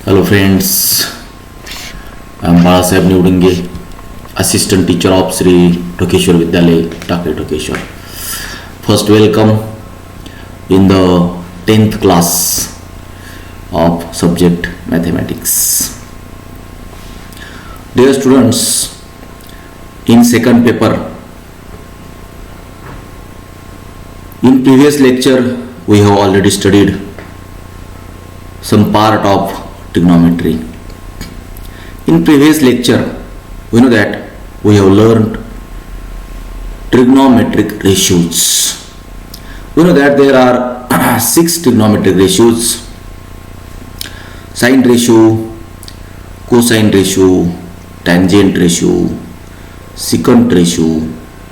Hello friends, I am Balasaheb Niudinge, Assistant Teacher of Sri Tokeshwar Vidyalaya, Takri Tokeshwar. First welcome in the 10th class of subject Mathematics. Dear students, in second paper, in previous lecture we have already studied some part of trigonometry. In previous lecture, we know that we have learned trigonometric ratios. We know that there are 6 trigonometric ratios: sine ratio, cosine ratio, tangent ratio, secant ratio,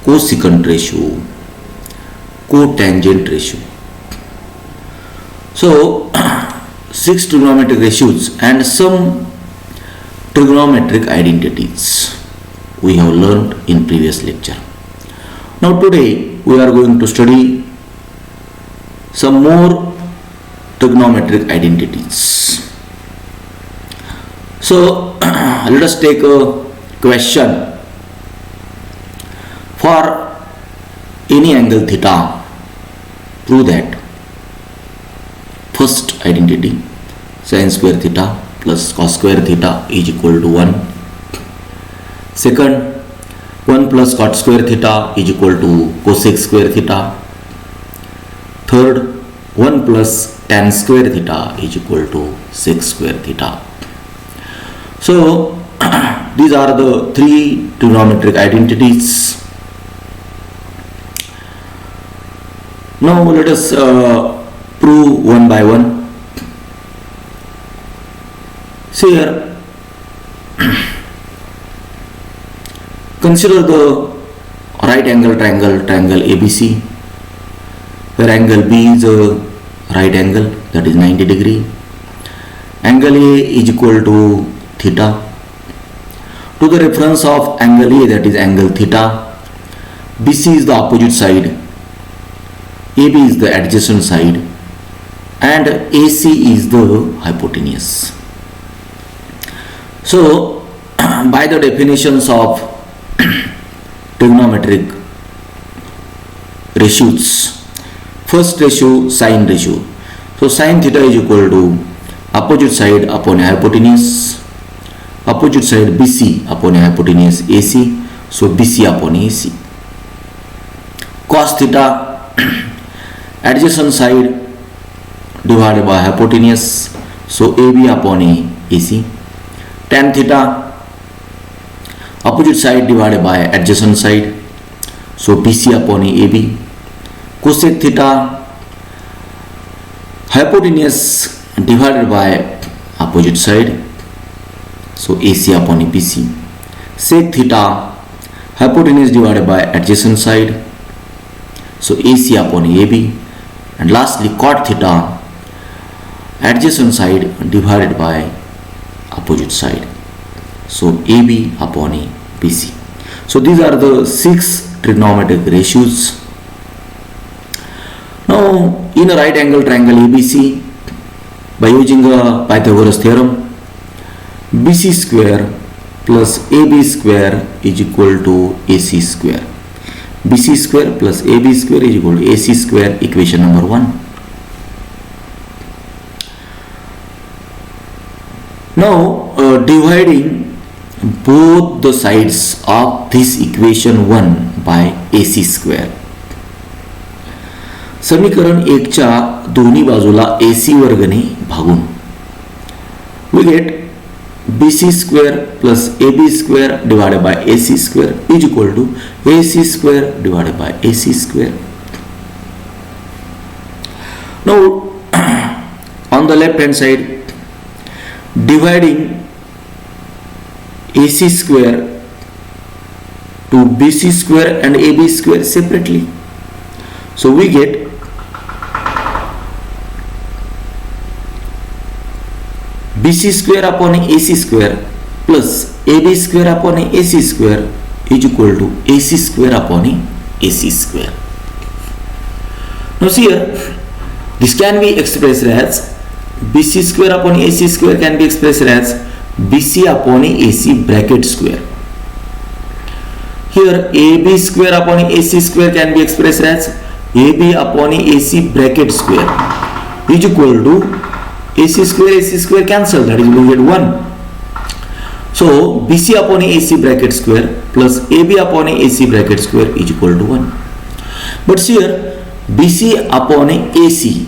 cosecant ratio, cotangent ratio. So 6 trigonometric ratios and some trigonometric identities we have learned in previous lecture. Now today we are going to study some more trigonometric identities. So let us take a question. For any angle theta, prove that. First identity, sin square theta plus cos square theta is equal to 1. Second, 1 plus cot square theta is equal to cosec square theta. Third, 1 plus tan square theta is equal to sec square theta. So these are the 3 trigonometric identities. Now let us prove one by one. See here, consider the right angle triangle ABC, where angle B is a right angle, that is 90 degree. Angle A is equal to theta. To the reference of angle A, that is angle theta, BC is the opposite side, AB is the adjacent side, and AC is the hypotenuse. So by the definitions of trigonometric ratios, first ratio, sine ratio. So sine theta is equal to opposite side upon hypotenuse, opposite side BC upon hypotenuse AC, so BC upon AC. Cos theta, adjacent side divided by hypotenuse, so AB upon AC. Tan theta, opposite side divided by adjacent side, so BC upon AB. Cosec theta, hypotenuse divided by opposite side, so AC upon BC. Sec theta, hypotenuse divided by adjacent side, so AC upon AB. And lastly, cot theta, adjacent side divided by opposite side, so AB upon BC. So these are the 6 trigonometric ratios. Now in a right angle triangle ABC, by using a Pythagoras theorem, BC square plus AB square is equal to AC square. BC square plus AB square is equal to AC square, equation number 1. Now dividing both the sides of this equation 1 by AC square. समीकरण 1 च्या दोन्ही बाजूला AC वर्गने भागून we get BC square plus AB square divided by AC square is equal to AC square divided by AC square. Now on the left hand side, dividing AC square to BC square and AB square separately, so we get BC square upon AC square plus AB square upon AC square is equal to AC square upon AC square. Now see here, this can be expressed as BC square upon AC square can be expressed as BC upon AC bracket square. Here AB square upon AC square can be expressed as AB upon AC bracket square is equal to AC square cancel, that is we get 1. So BC upon AC bracket square plus AB upon AC bracket square is equal to 1. But here BC upon AC,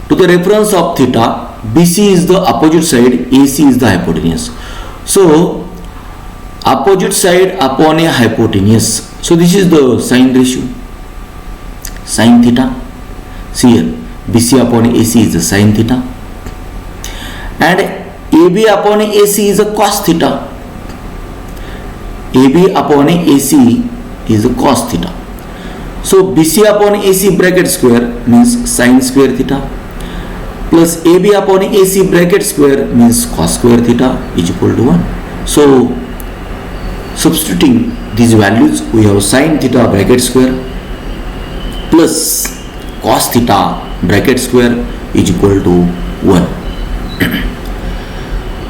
to the reference of theta, BC is the opposite side, AC is the hypotenuse. So opposite side upon a hypotenuse. So this is the sine ratio, sine theta. See here, BC upon AC is the sine theta, and AB upon AC is a cos theta. AB upon AC is a cos theta. So BC upon AC bracket square means sine square theta plus AB upon AC bracket square means cos square theta is equal to 1. So substituting these values, we have sine theta bracket square plus cos theta bracket square is equal to 1.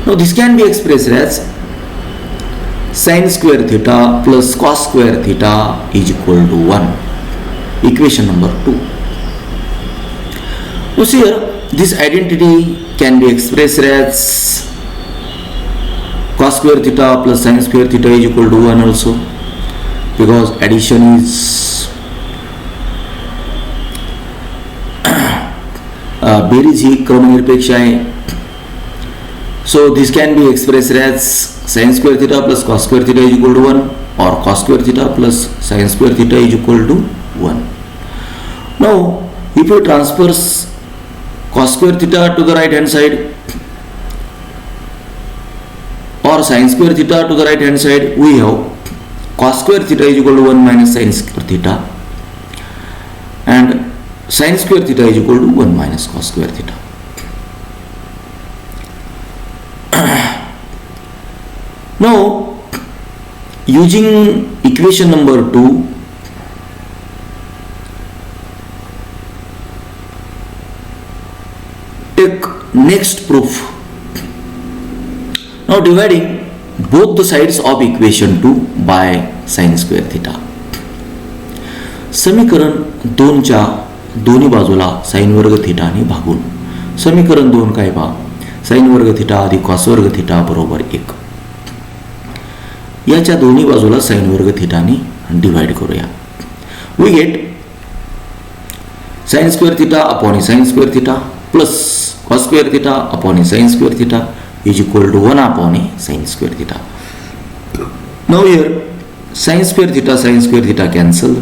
Now this can be expressed as sine square theta plus cos square theta is equal to 1. Equation number 2. Now here this identity can be expressed as cos square theta plus sine square theta is equal to 1 also, because addition is बेरीज ही क्रमनिरपेक्ष आहे. So this can be expressed as sin square theta plus cos square theta is equal to 1, or cos square theta plus sin square theta is equal to 1. Now if you transfer cos square theta to the right hand side or sin square theta to the right hand side, we have cos square theta is equal to 1 minus sin square theta, and sin square theta is equal to 1 minus cos square theta. Now using equation number 2, take next proof. Now dividing both the sides of equation 2 by sin square theta. समीकरण 2 च्या दोन्ही बाजूला sin वर्ग theta ने भागून समीकरण 2 काय पहा, sin वर्ग थीटा अधिक cos वर्ग थीटा बरोबर 1. याच्या दोन्ही बाजूला sin वर्ग थीटा ने डिवाइड करूया. We get sin square theta upon sin square theta plus cos square theta upon sin square theta is equal to 1 upon sin square theta. Now here sin square theta cancel.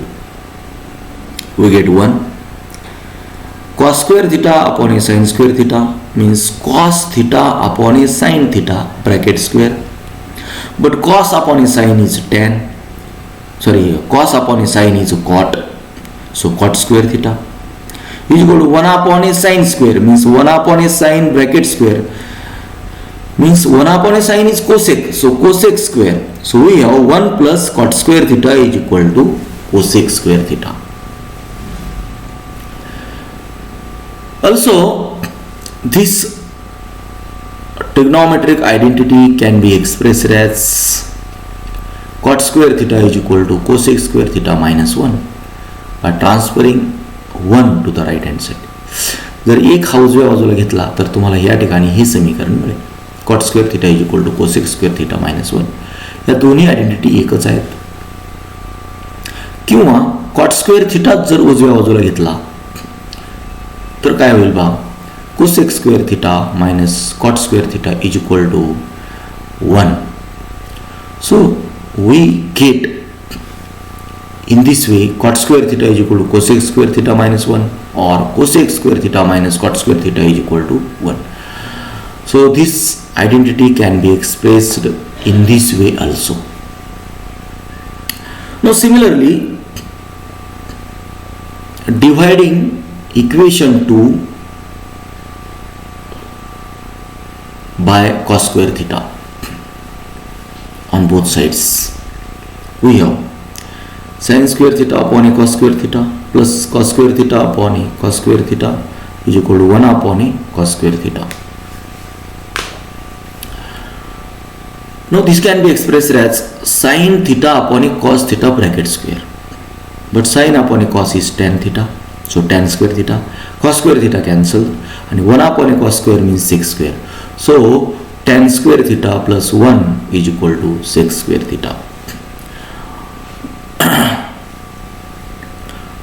We get 1. Cos square theta upon sin square theta means cos theta upon sin theta bracket square. But cos upon sin is tan. Cos upon sin is cot. So cot square theta is equal to 1 upon sin square means 1 upon sin bracket square means 1 upon sin is cosec. So cosec square. So we have 1 plus cot square theta is equal to cosec square theta. Also, this trigonometric identity can be expressed as cot square theta is equal to cosec square theta minus 1 by transferring 1 to the right hand side. जर एक हा उजव्या बाजूला घेतला तर तुम्हाला या ठिकाणी हे समीकरण मिळेल, cot square theta is equal to cosec square theta minus 1. या दोन्ही आयडेंटिटी एकच आहेत. किंवा cot square theta जर उजव्या बाजूला घेतला तर काय होईल बा, cosec square theta minus cot square theta is equal to 1. So we get in this way cot square theta is equal to cosec square theta minus 1 or cosec square theta minus cot square theta is equal to 1. So this identity can be expressed in this way also. Now similarly, dividing equation 2 by cos square theta on both sides, we have sin square theta upon a cos square theta plus cos square theta upon a cos square theta is equal to 1 upon a cos square theta. Now this can be expressed as sin theta upon a cos theta bracket square. But sin upon a cos is tan theta. So tan square theta. Cos square theta cancel. And 1 upon a cos square means sec square. So tan square theta plus 1 is equal to sec square theta.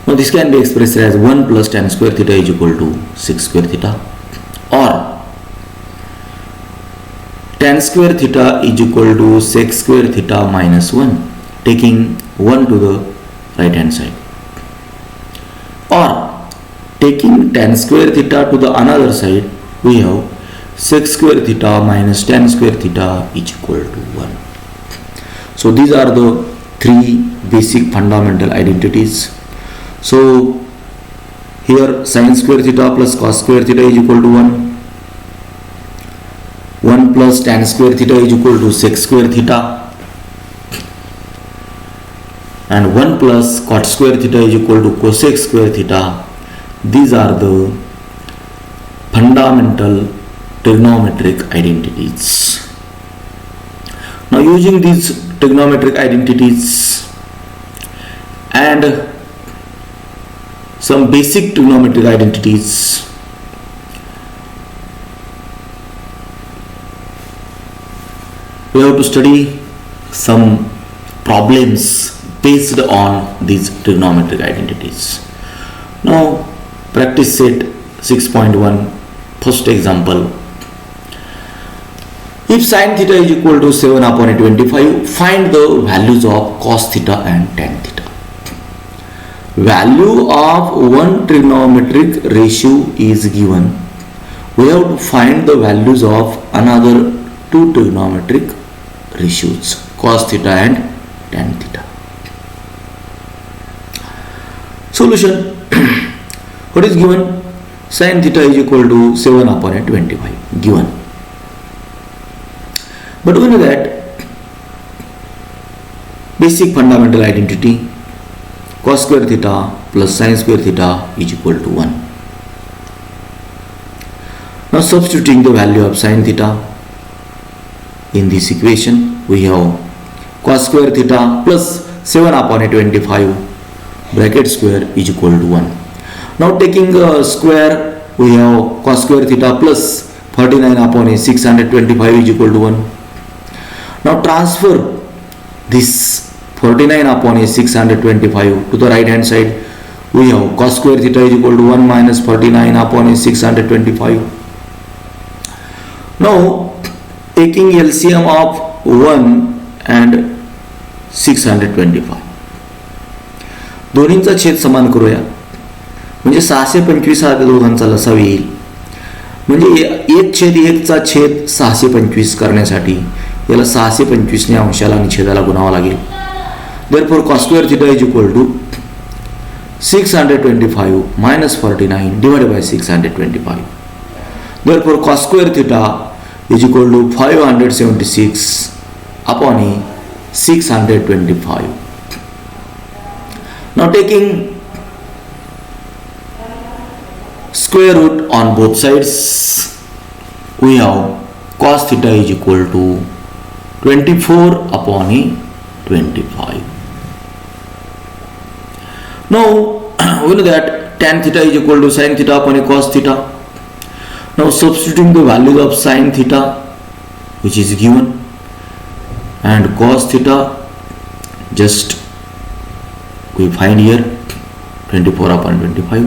Now this can be expressed as 1 plus tan square theta is equal to sec square theta. Or tan square theta is equal to sec square theta minus 1, taking 1 to the right hand side. Or taking tan square theta to the another side, we have sec square theta minus tan square theta is equal to 1. So these are the three basic fundamental identities. So here sin square theta plus cos square theta is equal to 1. 1 plus tan square theta is equal to sec square theta. And 1 plus cot square theta is equal to cosec square theta. These are the fundamental trigonometric identities. Now using these trigonometric identities and some basic trigonometric identities, we have to study some problems based on these trigonometric identities. Now practice set 6.1, first example. If sin theta is equal to 7 upon 25, find the values of cos theta and tan theta. Value of one trigonometric ratio is given. We have to find the values of another two trigonometric ratios, cos theta and tan theta. Solution. What is given? Sin theta is equal to 7 upon 25 given. But we know that basic fundamental identity, cos square theta plus sin square theta is equal to 1. Now substituting the value of sin theta in this equation, we have cos square theta plus 7 upon 25 bracket square is equal to 1. Now taking a square, we have cos square theta plus 49 upon 625 is equal to 1. Now transfer this 49 upon 625 to the right hand side. We have cos square theta is equal to 1 minus 49 upon 625. Now taking LCM of 1 and 625, दोन्हींचा छेद समान करूया. म्हणजे 625 हा दोघांचा लसाव येईल. म्हणजे 1/1 चा छेद 625 करण्यासाठी याला 625 ने अंशाला आणि छेदाला गुणावा लागेल. Therefore cos square theta is equal to 625 minus 49 divided by 625. Therefore cos square theta is equal to 576 upon 625. Now taking square root on both sides, we have cos theta is equal to 24 upon 25. Now we know that tan theta is equal to sin theta upon cos theta. Now substituting the values of sin theta, which is given, and cos theta, just we find here 24 upon 25.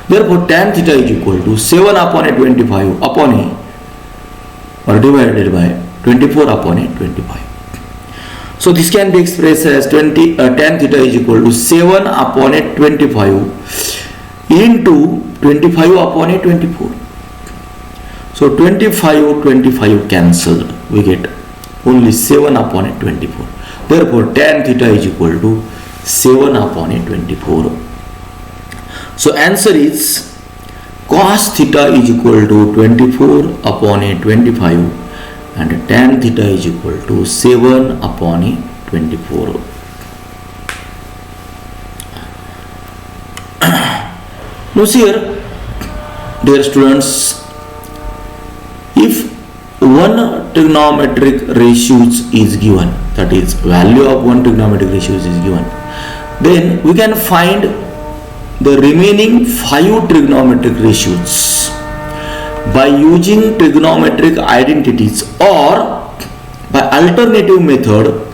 Therefore tan theta is equal to 7 upon 25 upon or divided by 24 upon 25. So this can be expressed as tan theta is equal to 7 upon 25 into 25 upon 24. So 25 cancelled, we get only 7 upon 24. Therefore tan theta is equal to 7 upon 24. So answer is cos theta is equal to 24 upon 25 and tan theta is equal to 7 upon 24. Now see here, Dear students, if one trigonometric ratios is given, that is value of one trigonometric ratios is given, then we can find the remaining 5 trigonometric ratios by using trigonometric identities or by alternative method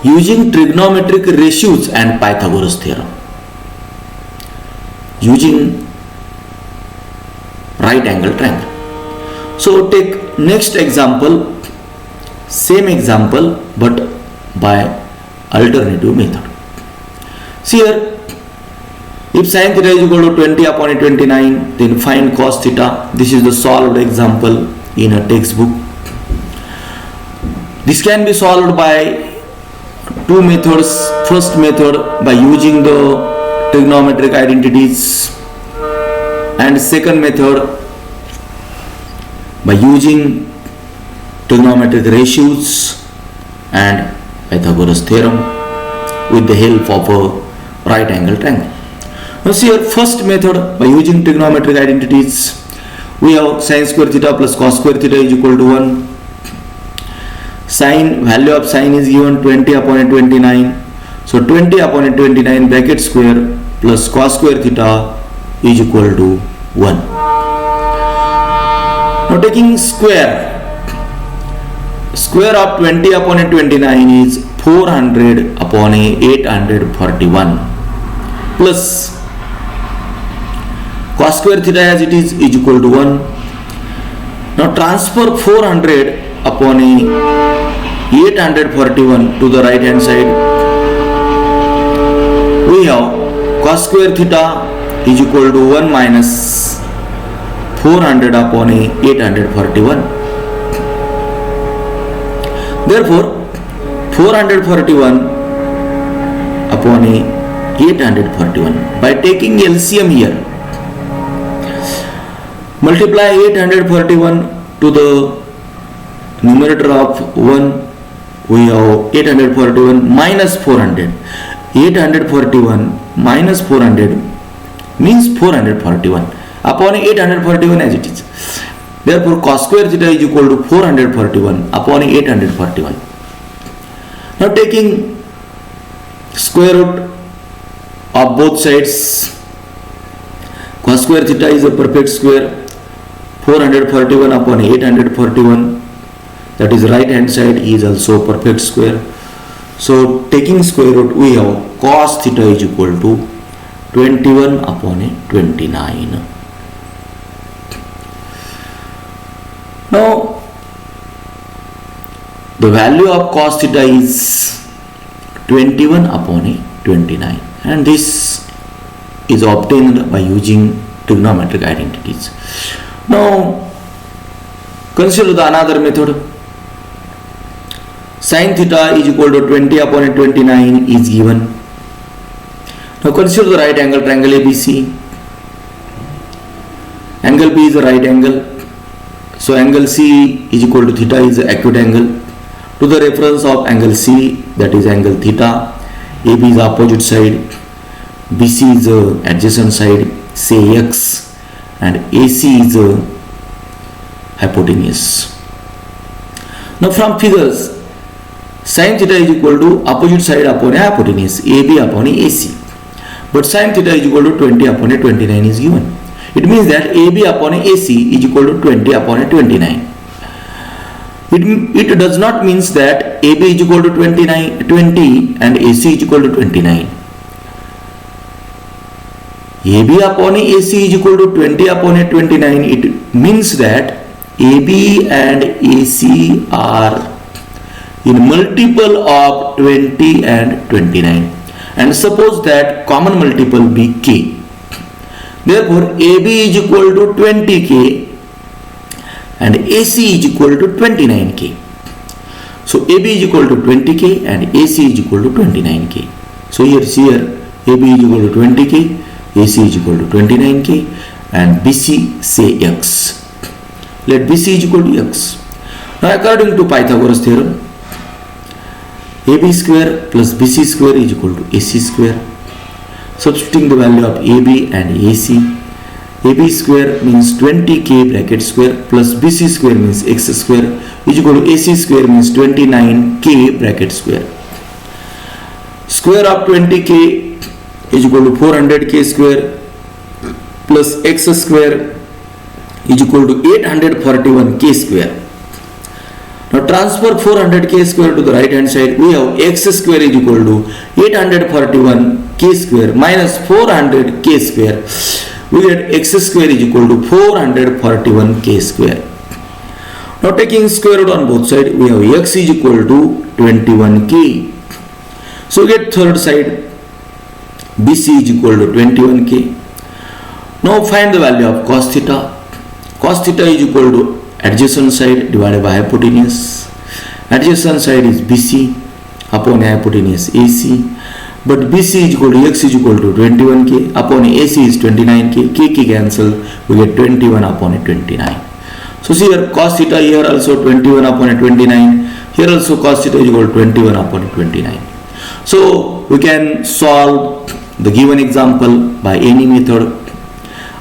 using trigonometric ratios and Pythagoras theorem. Using right angle triangle. So take next example, same example but by alternative method. See here, if sin theta is equal to 20 upon 29, then find cos theta. This is the solved example in a textbook. This can be solved by two methods. First method by using the trigonometric identities, and second method by using trigonometric ratios and Pythagoras theorem with the help of a right angle triangle. Now see here, first method by using trigonometric identities, we have sin square theta plus cos square theta is equal to 1. Sin, value of sin is given 20 upon 29. So 20 upon 29 bracket square plus cos square theta is equal to 1. Now taking square of 20 upon 29 is 400 upon 841 plus cos square theta as it is equal to 1. Now transfer 400 upon 841 to the right hand side. We have cos square theta is equal to 1 minus 400 upon 841. Therefore 441 upon 841, by taking LCM here, multiply 841 to the numerator of 1, we have 841 minus 400. 841 minus 400 means 441 upon 841 as it is. Therefore cos square theta is equal to 441 upon 841. Now taking square root of both sides, cos square theta is a perfect square. 441 upon 841, that is right hand side, is also perfect square. So taking square root, we have cos theta is equal to 21 upon 29. Now the value of cos theta is 21 upon 29, and this is obtained by using trigonometric identities. Now consider the another method. Sin theta is equal to 20 upon 29 is given. Now consider the right angle triangle ABC. Angle B is a right angle. So angle C is equal to theta is an acute angle. To the reference of angle C, that is angle theta, AB is opposite side, BC is adjacent side, say X, and AC is hypotenuse. Now from figures, sin theta is equal to opposite side upon hypotenuse, AB upon AC. But sin theta is equal to 20 upon 29 is given. It means that AB upon AC is equal to 20 upon 29. It does not mean that AB is equal to 20 and AC is equal to 29. AB upon AC is equal to 20 upon 29. It means that AB and AC are in multiple of 20 and 29. And suppose that common multiple be K. Therefore AB is equal to 20K and AC is equal to 29K. So AB is equal to 20K and AC is equal to 29K. So here AB is equal to 20K, AC is equal to 29K, and BC say X. Let BC is equal to X. Now according to Pythagoras theorem, AB square plus BC square is equal to AC square. Substituting the value of AB and AC, AB square means 20k bracket square plus BC square means x square is equal to AC square means 29k bracket square. Square of 20k is equal to 400k square plus x square is equal to 841k square. Now transfer 400k square to the right hand side. We have x square is equal to 841k square minus 400k square. We get x square is equal to 441k square. Now taking square root on both sides, we have x is equal to 21k. So we get third side BC is equal to 21k. Now find the value of cos theta. Cos theta is equal to adjacent side divided by hypotenuse. Adjacent side is BC upon hypotenuse AC. But BC is equal to x is equal to 21k upon AC is 29k. K cancel. We get 21 upon 29. So see here cos theta here also 21 upon 29. Here also cos theta is equal to 21 upon 29. So we can solve the given example by any method,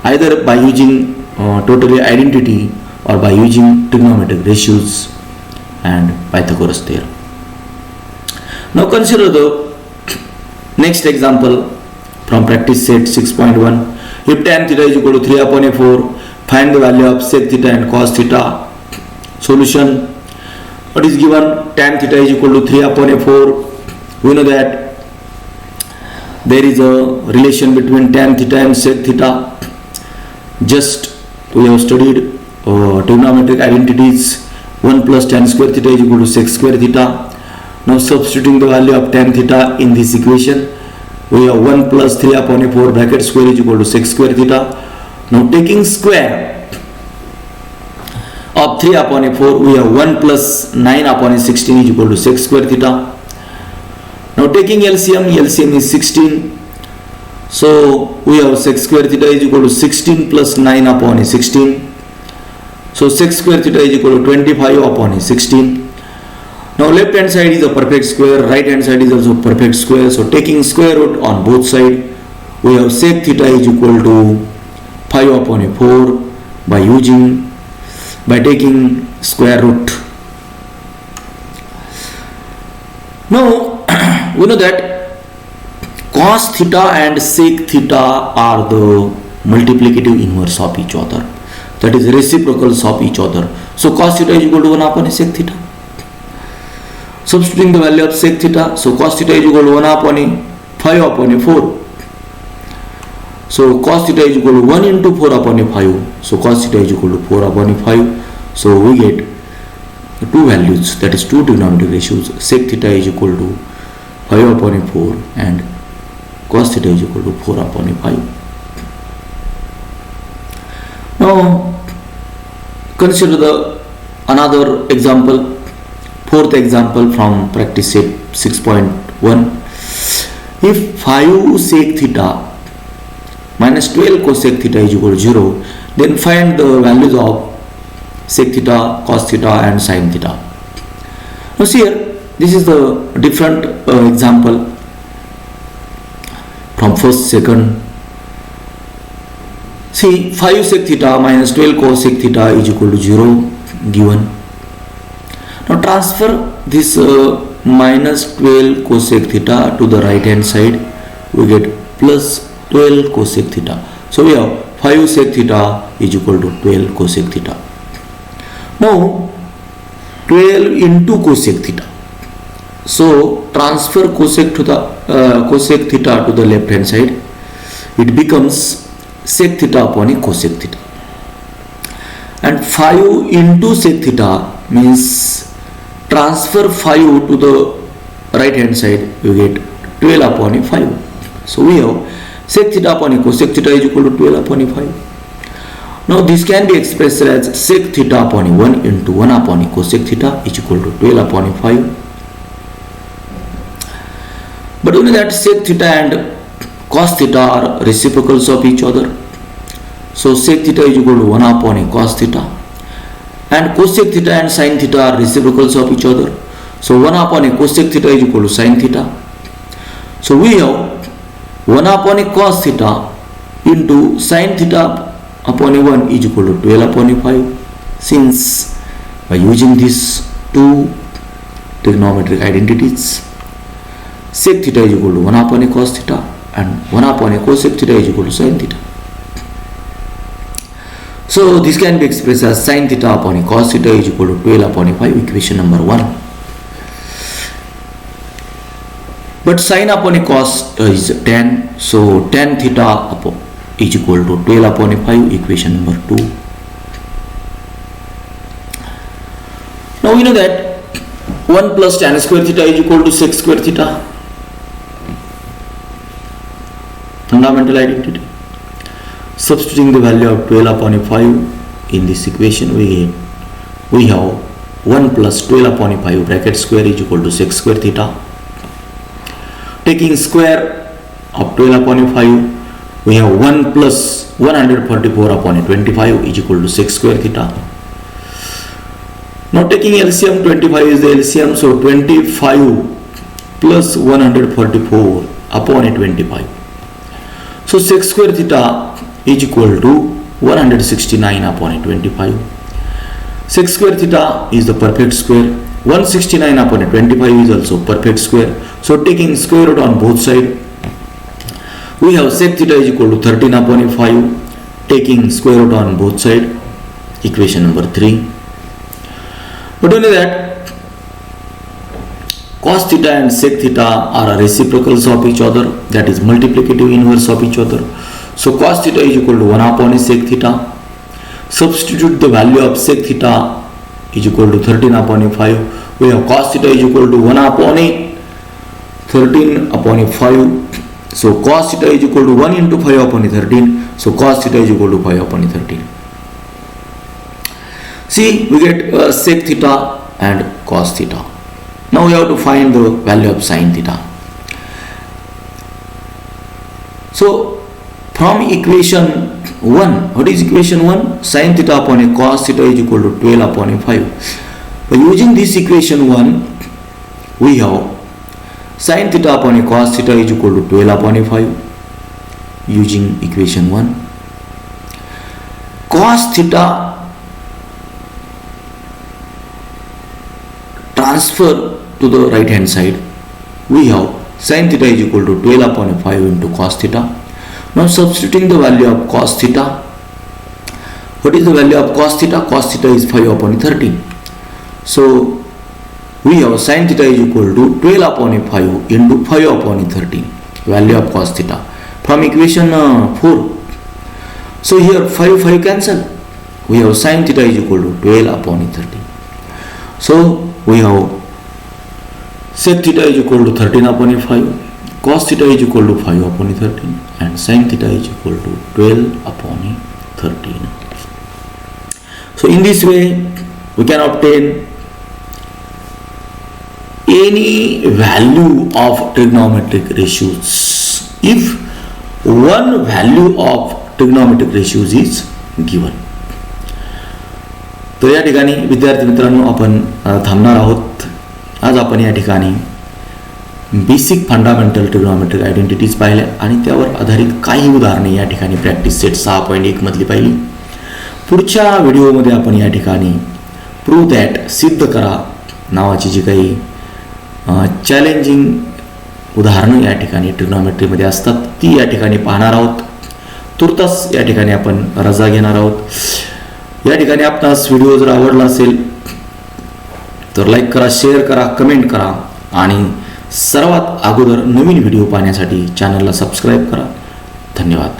either by using totally identity or by using trigonometric ratios and Pythagoras theorem. Now consider the next example from practice set 6.1. If tan theta is equal to 3 upon a4, find the value of sec theta and cos theta. Solution. What is given? Tan theta is equal to 3 upon a4. We know that there is a relation between tan theta and sec theta. Just we have studied trigonometric identities. 1 plus tan square theta is equal to sec square theta. Now substituting the value of tan theta in this equation, we have 1 plus 3 upon a 4 bracket square is equal to sec square theta. Now taking square of 3 upon a 4, we have 1 plus 9 upon a 16 is equal to sec square theta. Now taking LCM is 16. So we have sec square theta is equal to 16 plus 9 upon a 16. So sec square theta is equal to 25 upon a 16. Now left hand side is a perfect square, right hand side is also perfect square. So taking square root on both sides, we have sec theta is equal to 5 upon a 4 by taking square root. Now we know that cos theta and sec theta are the multiplicative inverse of each other, that is reciprocals of each other. So cos theta is equal to 1 upon a sec theta. Substituting the value of sec theta, so cos theta is equal to 1 upon a 5 upon a 4. So cos theta is equal to 1 into 4 upon a 5. So cos theta is equal to 4 upon a 5. So we get two values, that is two trigonometric ratios. Sec theta is equal to 5 upon a 4 and cos theta is equal to 4 upon a 5. Now consider another example. Fourth example from practice set 6.1. If 5 sec theta minus 12 cosec theta is equal to 0, then find the values of sec theta, cos theta and sin theta. Now see here, this is the different example from first, second. See, 5 sec theta minus 12 cosec theta is equal to 0 given. Now transfer this minus 12 cosec theta to the right hand side, we get plus 12 cosec theta. So we have 5 sec theta is equal to 12 cosec theta. Now 12 into cosec theta. So transfer cosec theta to the left hand side. It becomes sec theta upon a cosec theta. And 5 into sec theta means transfer 5 to the right hand side, you get 12 upon a 5. So we have sec theta upon a cosec theta is equal to 12 upon a 5. Now this can be expressed as sec theta upon a 1 into 1 upon a cosec theta is equal to 12 upon a 5. But only that sec theta and cos theta are reciprocals of each other. So sec theta is equal to 1 upon a cos theta. And cosec theta and sin theta are reciprocals of each other. So 1 upon a cosec theta is equal to sin theta. So we have 1 upon a cos theta into sin theta upon a1 is equal to 12 upon a5. Since by using these two trigonometric identities, sec theta is equal to 1 upon a cos theta and 1 upon a cosec theta is equal to sin theta. So this can be expressed as sin theta upon a cos theta is equal to 12 upon a 5, equation number 1. But sin upon a cos is tan, so tan theta is equal to 12 upon a 5, equation number 2. Now we know that 1 plus tan square theta is equal to sec square theta. Fundamental identity. Substituting the value of 12 upon a 5 in this equation, we have 1 plus 12 upon a 5 bracket square is equal to sec square theta. Taking square of 12 upon a 5, we have 1 plus 144 upon a 25 is equal to sec square theta. Now taking LCM, 25 is the LCM, so 25 plus 144 upon a 25. So sec square theta is equal to 169 upon a 25. Sec square theta is the perfect square. 169 upon a 25 is also perfect square. So taking square root on both sides, we have sec theta is equal to 13 upon a 5. Taking square root on both sides, equation number 3. But only that cos theta and sec theta are reciprocals of each other, that is multiplicative inverse of each other. So cos theta is equal to 1 upon a sec theta. Substitute the value of sec theta is equal to 13 upon a 5. We have cos theta is equal to 1 upon a 13 upon a 5. So cos theta is equal to 1 into 5 upon a 13. So cos theta is equal to 5 upon a 13. See, we get sec theta and cos theta. Now we have to find the value of sin theta. So from equation 1, what is equation 1? Sin theta upon a cos theta is equal to 12 upon a 5. By using this equation 1, we have sin theta upon a cos theta is equal to 12 upon a 5. Using equation 1. Cos theta transfer to the right hand side, we have sin theta is equal to 12 upon a 5 into cos theta. Now substituting the value of cos theta, what is the value of cos theta? Cos theta is 5 upon 13. So we have sin theta is equal to 12 upon a 5 into 5 upon 13, value of cos theta, from equation 4. So here 5 cancel. We have sin theta is equal to 12 upon 13. So we have sec theta is equal to 13 upon a 5, cos theta is equal to 5 upon a 13, and sin theta is equal to 12 upon a 13. So in this way we can obtain any value of trigonometric ratios if one value of trigonometric ratios is given. तर या ठिकाणी विद्यार्थी मित्रांनो आपण थांबणार आहोत. आज आपण या ठिकाणी बेसिक फंडामेंटल ट्रिग्नोमेट्रिक आयडेंटिटीज पाहिल्या आणि त्यावर आधारित काही उदाहरणे या ठिकाणी प्रॅक्टिस सेट 6.1 मधली पाहिली. पुढच्या व्हिडिओमध्ये आपण या ठिकाणी प्रूव्ह दॅट सिद्ध करा नावाची जी काही चॅलेंजिंग उदाहरणं या ठिकाणी ट्रिग्नोमेट्रीमध्ये असतात ती या ठिकाणी पाहणार आहोत. तुर्तास या ठिकाणी आपण रजा घेणार आहोत. या ठिकाणी आपणास व्हिडिओ जर आवडला असेल तर लाईक करा, शेअर करा, कमेंट करा आणि सर्वात अगोदर नवीन व्हिडिओ पाहण्यासाठी चॅनलला सबस्क्राईब करा. धन्यवाद.